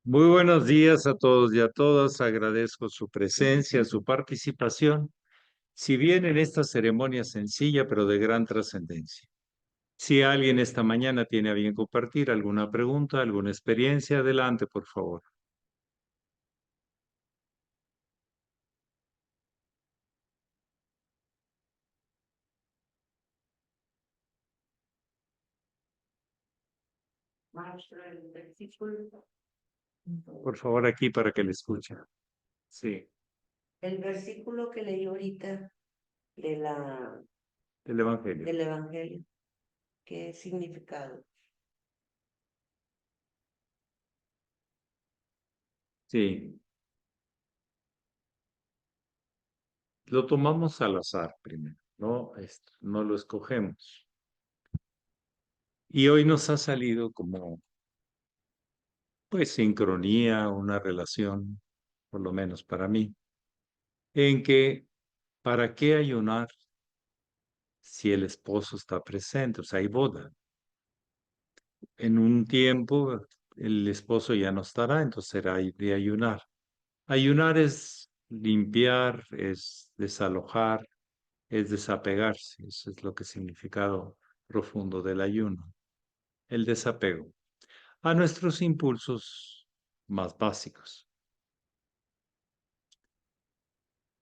Muy buenos días a todos y a todas. Agradezco su presencia, su participación, si bien en esta ceremonia sencilla pero de gran trascendencia. Si alguien esta mañana tiene a bien compartir alguna pregunta, alguna experiencia, adelante, por favor. Maestro, el versículo, Por favor, aquí para que le escuchen. Sí, el versículo que leí ahorita de el Evangelio. del Evangelio, ¿qué significado? Sí, lo tomamos al azar primero, no, no lo escogemos. Y hoy nos ha salido como, pues, sincronía, una relación, por lo menos para mí, en que ¿para qué ayunar si el esposo está presente? O sea, hay boda. En un tiempo el esposo ya no estará, entonces será de ayunar. Ayunar es limpiar, es desalojar, es desapegarse. Eso es lo que significado profundo del ayuno, el desapego a nuestros impulsos más básicos.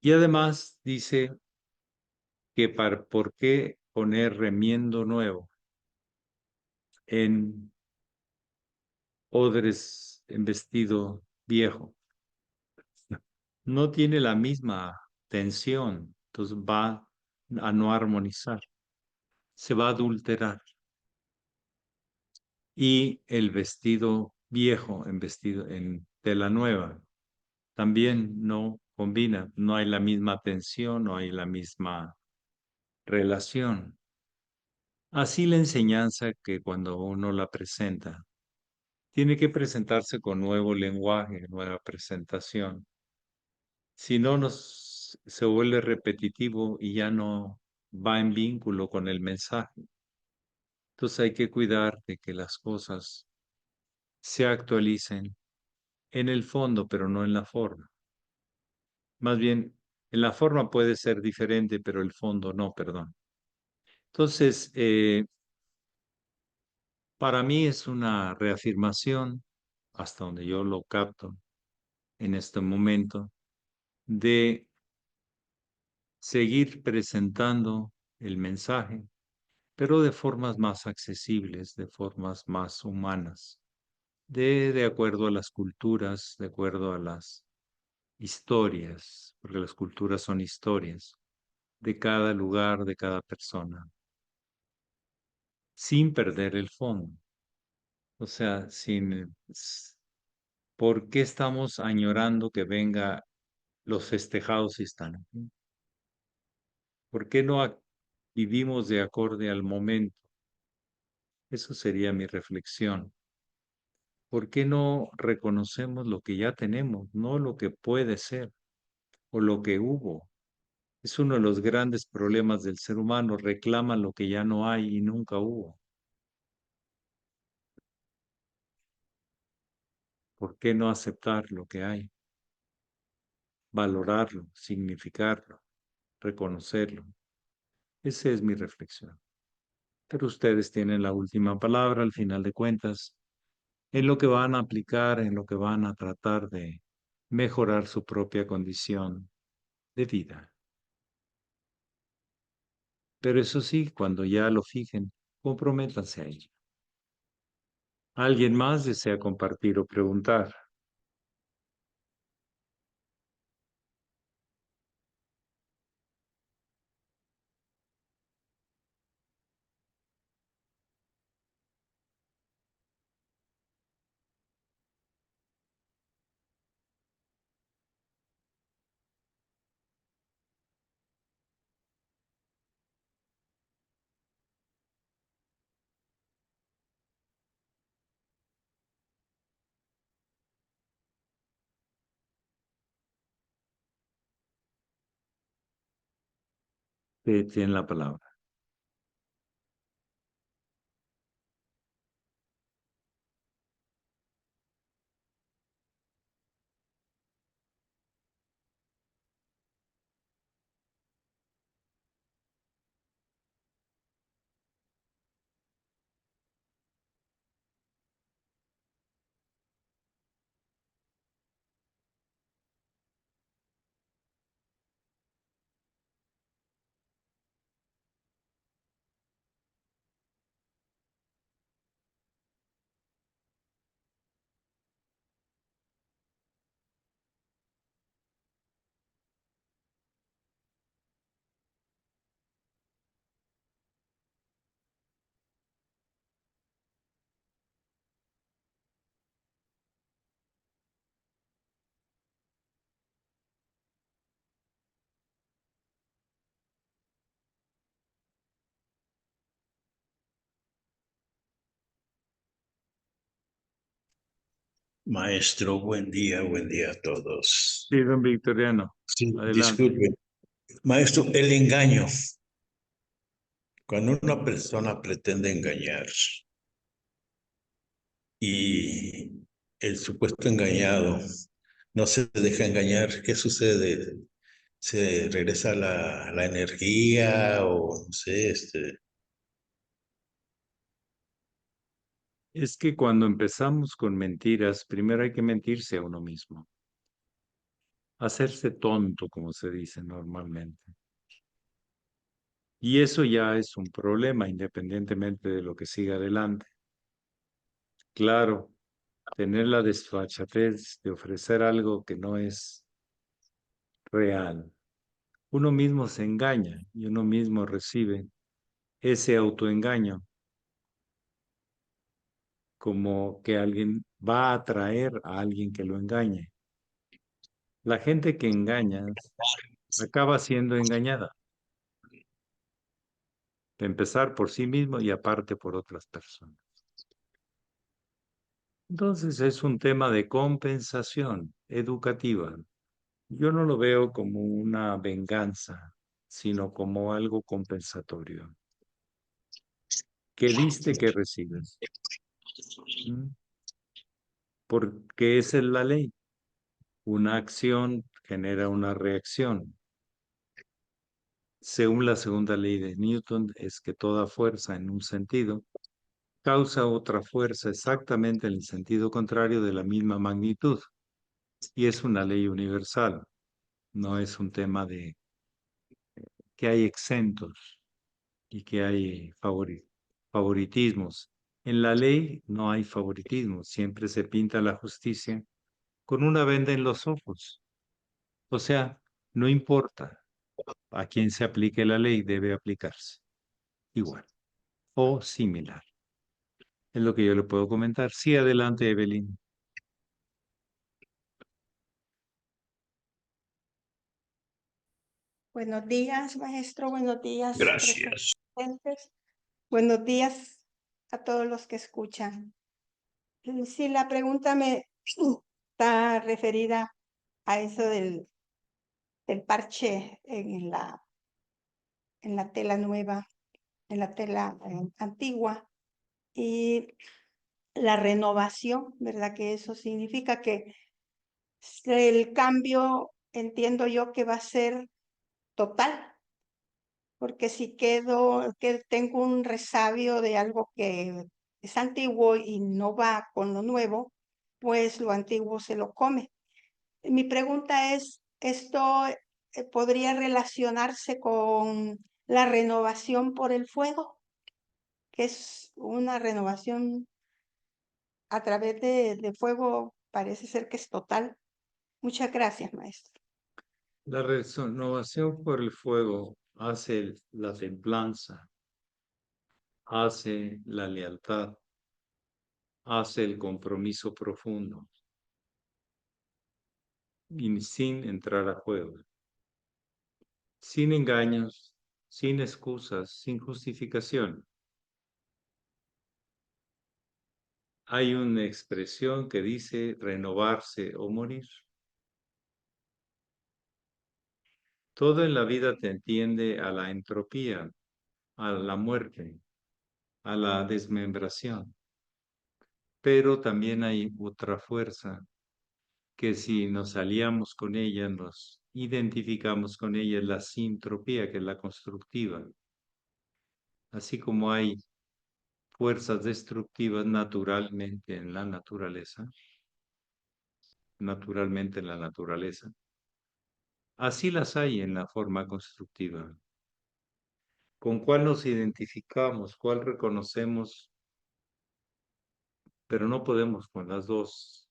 Y además dice que ¿por qué poner remiendo nuevo en odres en vestido viejo? No tiene la misma tensión, entonces va a no armonizar, se va a adulterar. Y el vestido viejo en tela nueva también no combina, no hay la misma tensión, no hay la misma relación. Así la enseñanza que cuando uno la presenta, tiene que presentarse con nuevo lenguaje, nueva presentación. Si no, se vuelve repetitivo y ya no va en vínculo con el mensaje. Entonces hay que cuidar de que las cosas se actualicen en el fondo, pero no en la forma. Más bien, en la forma puede ser diferente, pero el fondo no, perdón. Entonces, para mí es una reafirmación, hasta donde yo lo capto en este momento, de seguir presentando el mensaje, pero de formas más accesibles, de formas más humanas, de acuerdo a las culturas, de acuerdo a las historias, porque las culturas son historias, de cada lugar, de cada persona, sin perder el fondo. O sea, ¿por qué estamos añorando que venga los festejados si están aquí? ¿Por qué no vivimos de acorde al momento? Eso sería mi reflexión. ¿Por qué no reconocemos lo que ya tenemos, no lo que puede ser o lo que hubo? Es uno de los grandes problemas del ser humano, reclama lo que ya no hay y nunca hubo. ¿Por qué no aceptar lo que hay? Valorarlo, significarlo, reconocerlo. Esa es mi reflexión. Pero ustedes tienen la última palabra al final de cuentas en lo que van a aplicar, en lo que van a tratar de mejorar su propia condición de vida. Pero eso sí, cuando ya lo fijen, comprométanse a ello. ¿Alguien más desea compartir o preguntar? Tienen la palabra. Maestro, buen día a todos. Sí, don Victoriano, Sí, adelante. disculpe. Maestro, el engaño. Cuando una persona pretende engañar y el supuesto engañado no se deja engañar, ¿qué sucede? ¿Se regresa la energía o no sé, Es que cuando empezamos con mentiras, primero hay que mentirse a uno mismo, hacerse tonto, como se dice normalmente. Y eso ya es un problema, independientemente de lo que siga adelante. Claro, tener la desfachatez de ofrecer algo que no es real. Uno mismo se engaña y uno mismo recibe ese autoengaño como que alguien va a atraer a alguien que lo engañe. La gente que engaña acaba siendo engañada, de empezar por sí mismo y aparte por otras personas. Entonces es un tema de compensación educativa. Yo no lo veo como una venganza, sino como algo compensatorio. Que diste, que recibes. ¿Mm? Porque esa es la ley. Una acción genera una reacción. Según la segunda ley de Newton, es que toda fuerza en un sentido causa otra fuerza exactamente en el sentido contrario de la misma magnitud. Y es una ley universal, no es un tema de que hay exentos y que hay favoritismos. En la ley no hay favoritismo, siempre se pinta la justicia con una venda en los ojos. O sea, no importa a quién se aplique la ley, debe aplicarse igual o similar. Es lo que yo le puedo comentar. Sí, adelante, Evelyn. Buenos días, maestro. Buenos días, gracias? presentes. Buenos días a todos los que escuchan. Sí, la pregunta me está referida a eso del parche en la tela nueva, en la tela antigua y la renovación, ¿verdad? Que eso significa que el cambio, entiendo yo que va a ser total, porque si que tengo un resabio de algo que es antiguo y no va con lo nuevo, pues lo antiguo se lo come. Mi pregunta es, ¿esto podría relacionarse con la renovación por el fuego? Que es una renovación a través de fuego, parece ser que es total. Muchas gracias, maestro. La renovación por el fuego hace la templanza, hace la lealtad, hace el compromiso profundo y sin entrar a juego, sin engaños, sin excusas, sin justificación. Hay una expresión que dice renovarse o morir. Todo en la vida te entiende a la entropía, a la muerte, a la desmembración. Pero también hay otra fuerza que si nos aliamos con ella, nos identificamos con ella, es la sintropía, que es la constructiva. Así como hay fuerzas destructivas naturalmente en la naturaleza, así las hay en la forma constructiva. ¿Con cuál nos identificamos? ¿Cuál reconocemos? Pero no podemos con las dos,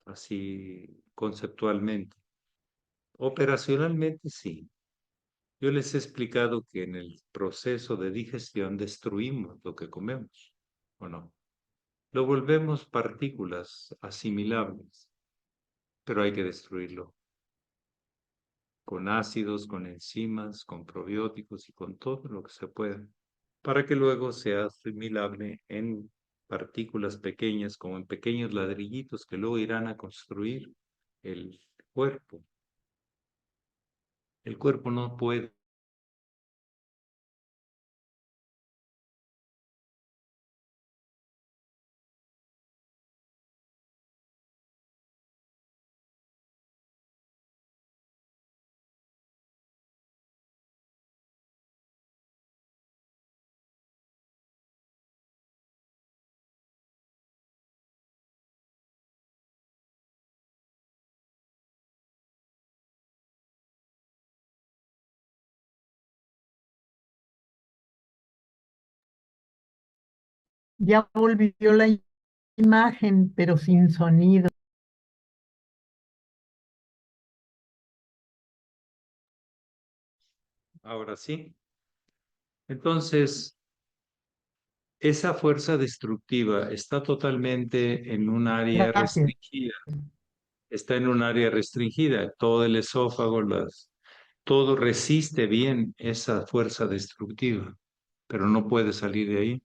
así conceptualmente. Operacionalmente sí. Yo les he explicado que en el proceso de digestión destruimos lo que comemos, ¿o no? Lo volvemos partículas asimilables, pero hay que destruirlo con ácidos, con enzimas, con probióticos y con todo lo que se pueda, para que luego sea asimilable en partículas pequeñas, como en pequeños ladrillitos que luego irán a construir el cuerpo. El cuerpo no puede. Ya volvió la imagen, pero sin sonido. Ahora sí. Entonces, esa fuerza destructiva está totalmente en un área Gracias. restringida. Está en un área restringida. Todo el esófago, todo resiste bien esa fuerza destructiva, pero no puede salir de ahí.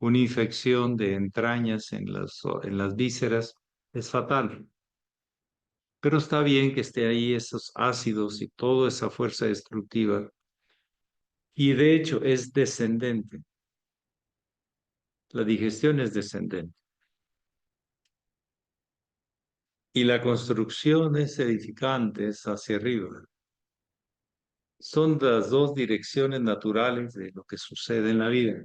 Una infección de entrañas en las vísceras es fatal. Pero está bien que esté ahí esos ácidos y toda esa fuerza destructiva. Y de hecho es descendente. La digestión es descendente. Y la construcción es edificante, es hacia arriba. Son las dos direcciones naturales de lo que sucede en la vida.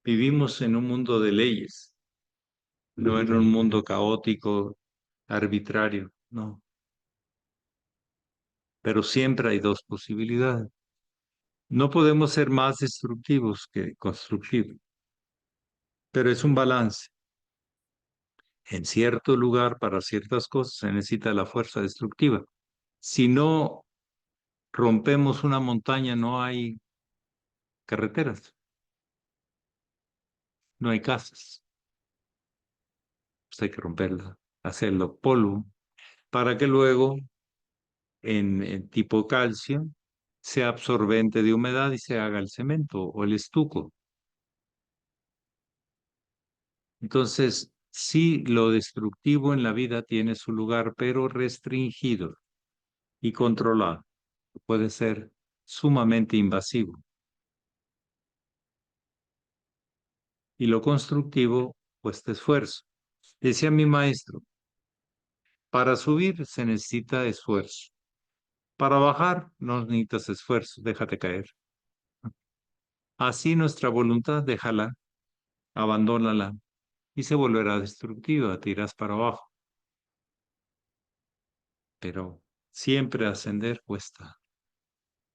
Vivimos en un mundo de leyes, no en un mundo caótico, arbitrario, no. Pero siempre hay dos posibilidades. No podemos ser más destructivos que constructivos, pero es un balance. En cierto lugar, para ciertas cosas, se necesita la fuerza destructiva. Si no rompemos una montaña, no hay carreteras, no hay casas. Pues hay que romperla, hacerlo polvo, para que luego, en tipo calcio, sea absorbente de humedad y se haga el cemento o el estuco. Entonces, sí, lo destructivo en la vida tiene su lugar, pero restringido y controlado. Puede ser sumamente invasivo. Y lo constructivo, pues, de esfuerzo. Decía mi maestro, para subir se necesita esfuerzo. Para bajar no necesitas esfuerzo, déjate caer. Así nuestra voluntad, déjala, abandónala y se volverá destructiva, te irás para abajo. Pero siempre ascender cuesta.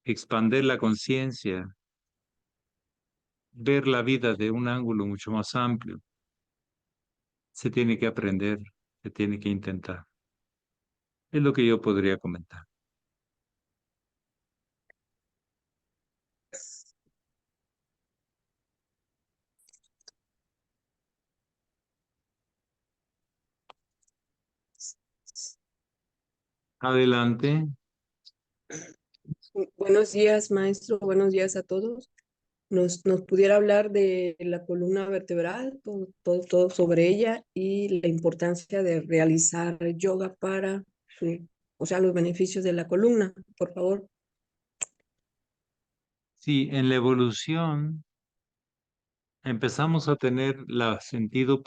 Expander la conciencia, ver la vida de un ángulo mucho más amplio. Se tiene que aprender, se tiene que intentar. Es lo que yo podría comentar. Adelante. Buenos días, maestro. Buenos días a todos. Nos pudiera hablar de la columna vertebral, todo sobre ella y la importancia de realizar yoga para o sea, los beneficios de la columna, por favor. Sí, en la evolución empezamos a tener el sentido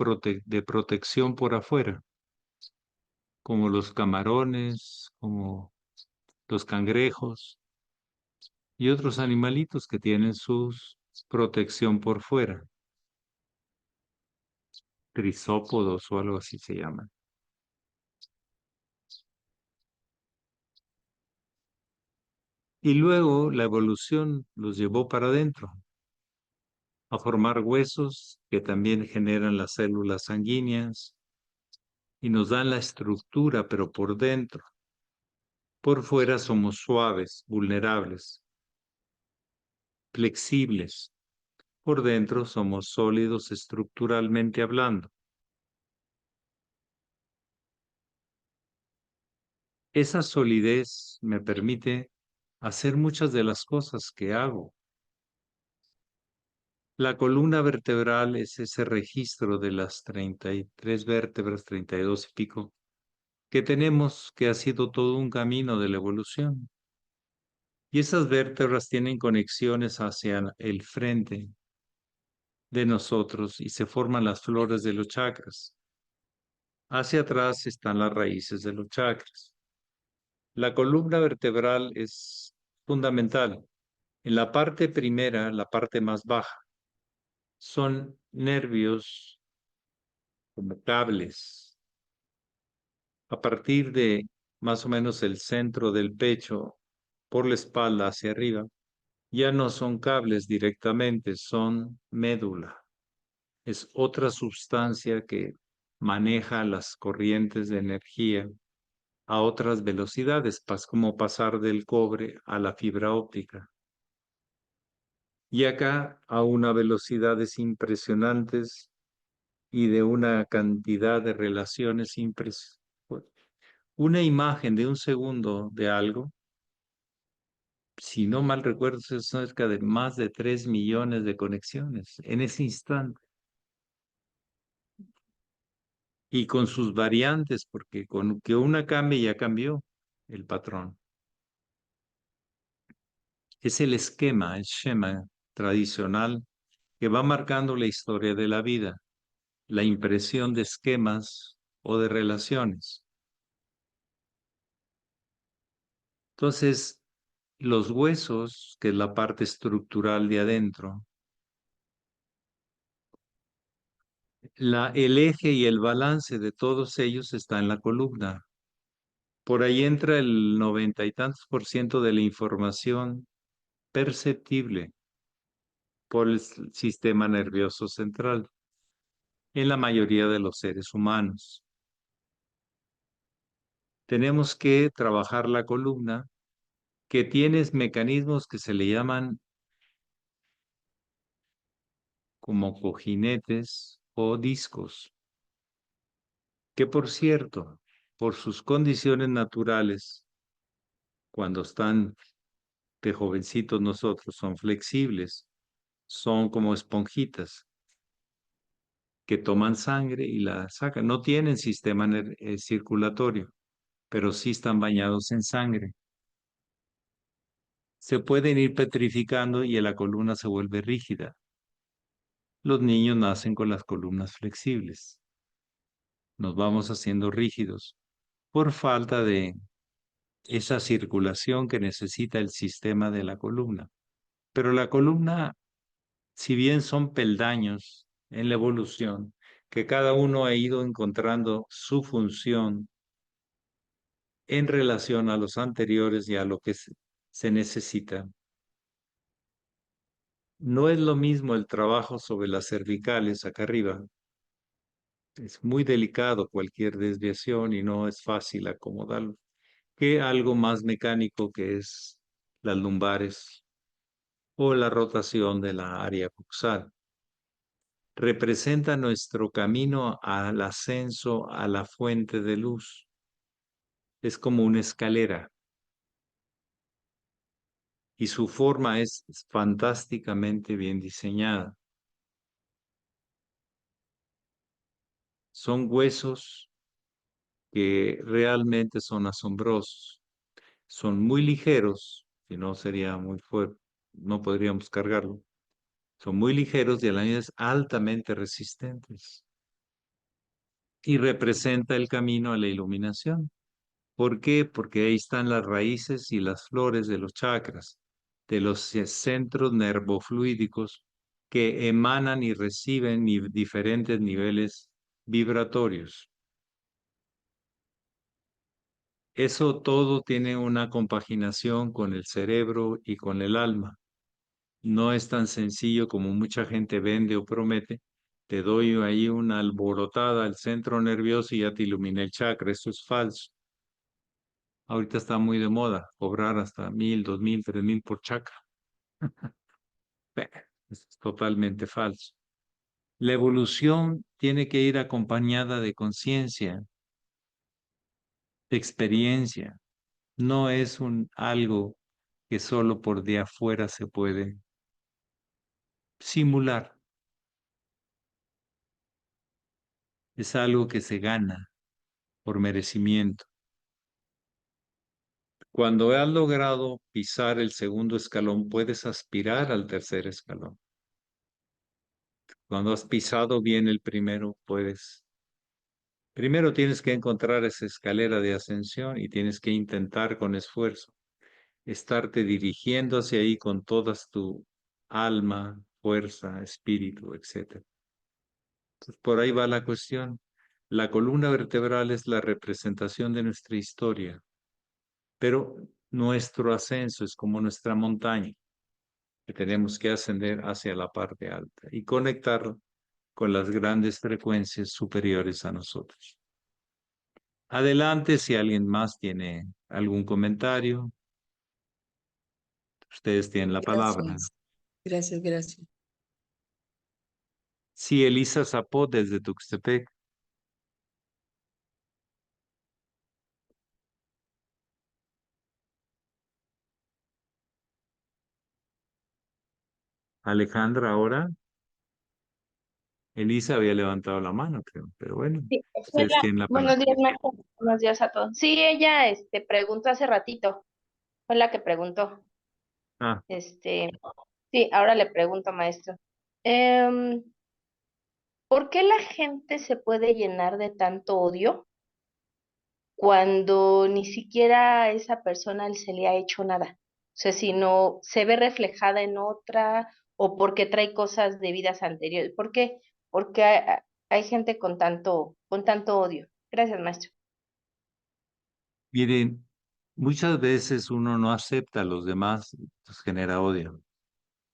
de protección por afuera, como los camarones, como los cangrejos y otros animalitos que tienen su protección por fuera, crisópodos o algo así se llaman. Y luego la evolución los llevó para adentro, a formar huesos que también generan las células sanguíneas y nos dan la estructura, pero por dentro. Por fuera somos suaves, vulnerables, flexibles. Por dentro somos sólidos estructuralmente hablando. Esa solidez me permite hacer muchas de las cosas que hago. La columna vertebral es ese registro de las 33 vértebras, 32 y pico, que tenemos, que ha sido todo un camino de la evolución. Y esas vértebras tienen conexiones hacia el frente de nosotros y se forman las flores de los chakras. Hacia atrás están las raíces de los chakras. La columna vertebral es fundamental. En la parte primera, la parte más baja, son nervios como cables. A partir de más o menos el centro del pecho, por la espalda hacia arriba, ya no son cables directamente, son médula. Es otra sustancia que maneja las corrientes de energía a otras velocidades, como pasar del cobre a la fibra óptica. Y acá a una velocidades impresionantes y de una cantidad de relaciones impresionantes. Una imagen de un segundo de algo, si no mal recuerdo, es cerca de más de 3 millones de conexiones en ese instante. Y con sus variantes, porque con que una cambie ya cambió el patrón. Es el esquema, el schema tradicional que va marcando la historia de la vida, la impresión de esquemas o de relaciones. Entonces, los huesos, que es la parte estructural de adentro, el eje y el balance de todos ellos está en la columna. Por ahí entra el 90 y tantos % de la información perceptible por el sistema nervioso central en la mayoría de los seres humanos. Tenemos que trabajar la columna, que tiene mecanismos que se le llaman como cojinetes o discos, que por cierto, por sus condiciones naturales, cuando están de jovencitos nosotros, son flexibles, son como esponjitas que toman sangre y la sacan. No tienen sistema circulatorio, pero sí están bañados en sangre. Se pueden ir petrificando y la columna se vuelve rígida. Los niños nacen con las columnas flexibles. Nos vamos haciendo rígidos por falta de esa circulación que necesita el sistema de la columna. Pero la columna, si bien son peldaños en la evolución, que cada uno ha ido encontrando su función en relación a los anteriores y a lo que se necesita. No es lo mismo el trabajo sobre las cervicales acá arriba. Es muy delicado cualquier desviación y no es fácil acomodarlo, que algo más mecánico que es las lumbares o la rotación de la área coxal. Representa nuestro camino al ascenso a la fuente de luz. Es como una escalera y su forma es fantásticamente bien diseñada. Son huesos que realmente son asombrosos. Son muy ligeros, si no sería muy fuerte, no podríamos cargarlo. Son muy ligeros y a la vez altamente resistentes. Y representa el camino a la iluminación. ¿Por qué? Porque ahí están las raíces y las flores de los chakras, de los centros nervofluídicos que emanan y reciben diferentes niveles vibratorios. Eso todo tiene una compaginación con el cerebro y con el alma. No es tan sencillo como mucha gente vende o promete. Te doy ahí una alborotada al centro nervioso y ya te ilumina el chakra. Eso es falso. Ahorita está muy de moda cobrar hasta 1,000, 2,000, 3,000 por chakra. Eso es totalmente falso. La evolución tiene que ir acompañada de conciencia, de experiencia. No es algo que solo por de afuera se puede simular. Es algo que se gana por merecimiento. Cuando has logrado pisar el segundo escalón, puedes aspirar al tercer escalón. Cuando has pisado bien el primero, puedes. Primero tienes que encontrar esa escalera de ascensión y tienes que intentar con esfuerzo estarte dirigiendo hacia ahí con todas tu alma, fuerza, espíritu, etc. Entonces, por ahí va la cuestión. La columna vertebral es la representación de nuestra historia, pero nuestro ascenso es como nuestra montaña, que tenemos que ascender hacia la parte alta y conectar con las grandes frecuencias superiores a nosotros. Adelante, si alguien más tiene algún comentario, ustedes tienen la palabra. Gracias, gracias, gracias. Sí, Elisa Zapot desde Tuxtepec. Alejandra ahora. Elisa había levantado la mano, creo, pero bueno, Sí, ustedes tienen la palabra. buenos días, maestra. Buenos días a todos. Sí, ella, preguntó hace ratito, fue la que preguntó. Ah, Este, sí, ahora le pregunto, maestro. Em, ¿Por qué la gente se puede llenar de tanto odio cuando ni siquiera a esa persona se le ha hecho nada? O sea, si no se ve reflejada en otra o porque trae cosas de vidas anteriores. ¿Por qué? Porque hay gente con tanto odio. Gracias, maestro. miren, muchas veces uno no acepta a los demás, pues genera odio.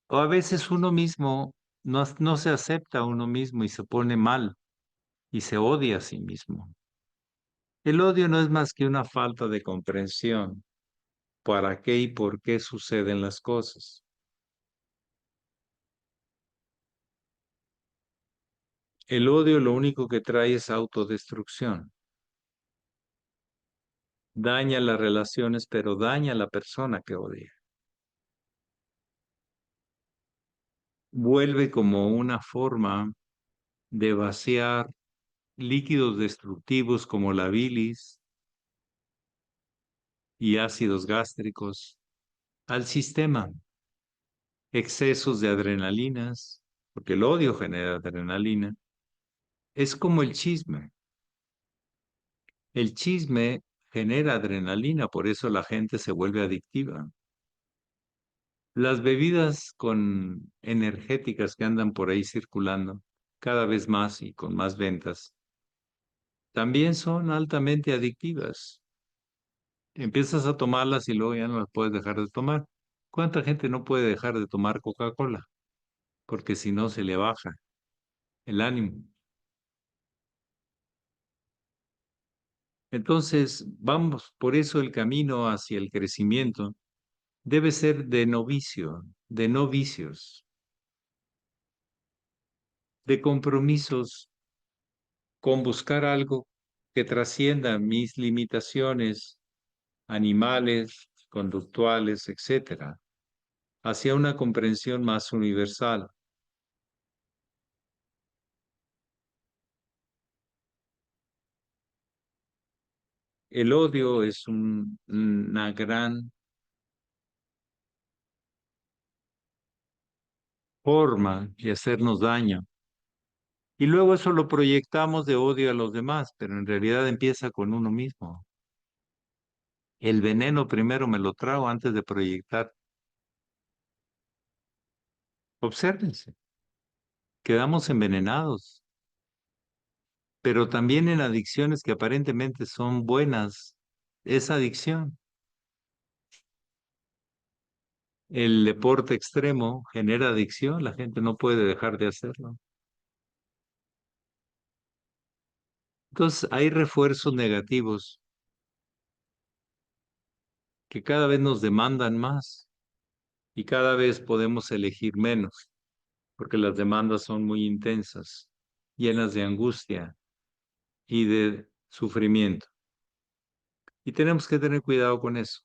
O a veces uno mismo no se acepta a uno mismo y se pone mal y se odia a sí mismo. El odio no es más que una falta de comprensión para qué y por qué suceden las cosas. El odio lo único que trae es autodestrucción. Daña las relaciones, pero daña a la persona que odia. Vuelve como una forma de vaciar líquidos destructivos como la bilis y ácidos gástricos al sistema. Excesos de adrenalinas, porque el odio genera adrenalina. Es como el chisme. El chisme genera adrenalina, por eso la gente se vuelve adictiva. Las bebidas con energéticas que andan por ahí circulando cada vez más y con más ventas, también son altamente adictivas. Empiezas a tomarlas y luego ya no las puedes dejar de tomar. ¿Cuánta gente no puede dejar de tomar Coca-Cola? Porque si no se le baja el ánimo. Entonces, vamos, por eso el camino hacia el crecimiento debe ser de novicio, de no vicios, de compromisos con buscar algo que trascienda mis limitaciones animales, conductuales, etcétera, hacia una comprensión más universal. El odio es una gran forma de hacernos daño. Y luego eso lo proyectamos de odio a los demás, pero en realidad empieza con uno mismo. El veneno primero me lo trago antes de proyectar. Obsérvense, quedamos envenenados, pero también en adicciones que aparentemente son buenas. Es adicción. El deporte extremo genera adicción, la gente no puede dejar de hacerlo. Entonces, hay refuerzos negativos que cada vez nos demandan más y cada vez podemos elegir menos, porque las demandas son muy intensas, llenas de angustia y de sufrimiento. Y tenemos que tener cuidado con eso,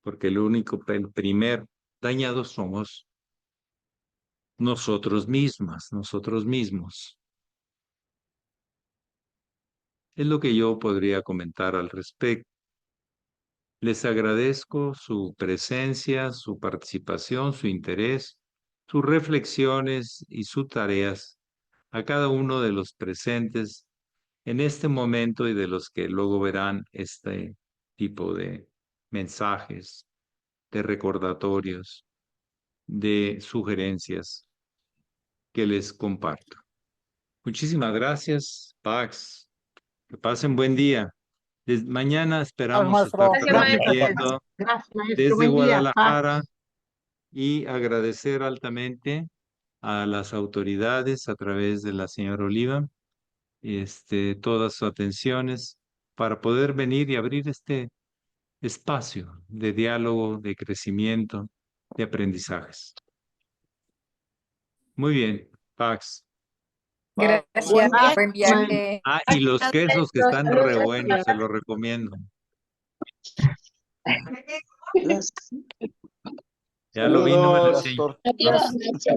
porque el primer dañado somos nosotros mismas, nosotros mismos. Es lo que yo podría comentar al respecto. Les agradezco su presencia, su participación, su interés, sus reflexiones y sus tareas a cada uno de los presentes en este momento y de los que luego verán este tipo de mensajes, de recordatorios, de sugerencias que les comparto. Muchísimas gracias, Pax. Que pasen buen día. Mañana esperamos estar maestro. Gracias, maestro. transmitiendo Gracias, maestro. desde Buen día. Guadalajara Paz. y agradecer altamente a las autoridades a través de la señora Oliva, todas sus atenciones para poder venir y abrir este espacio de diálogo, de crecimiento, de aprendizajes. Muy bien, Pax. Gracias, Buen día, buen maestro. viaje. Ah, y los quesos que están Saludos. re buenos, se los recomiendo. Ya lo vi, no me lo enseñó. Adiós. Gracias.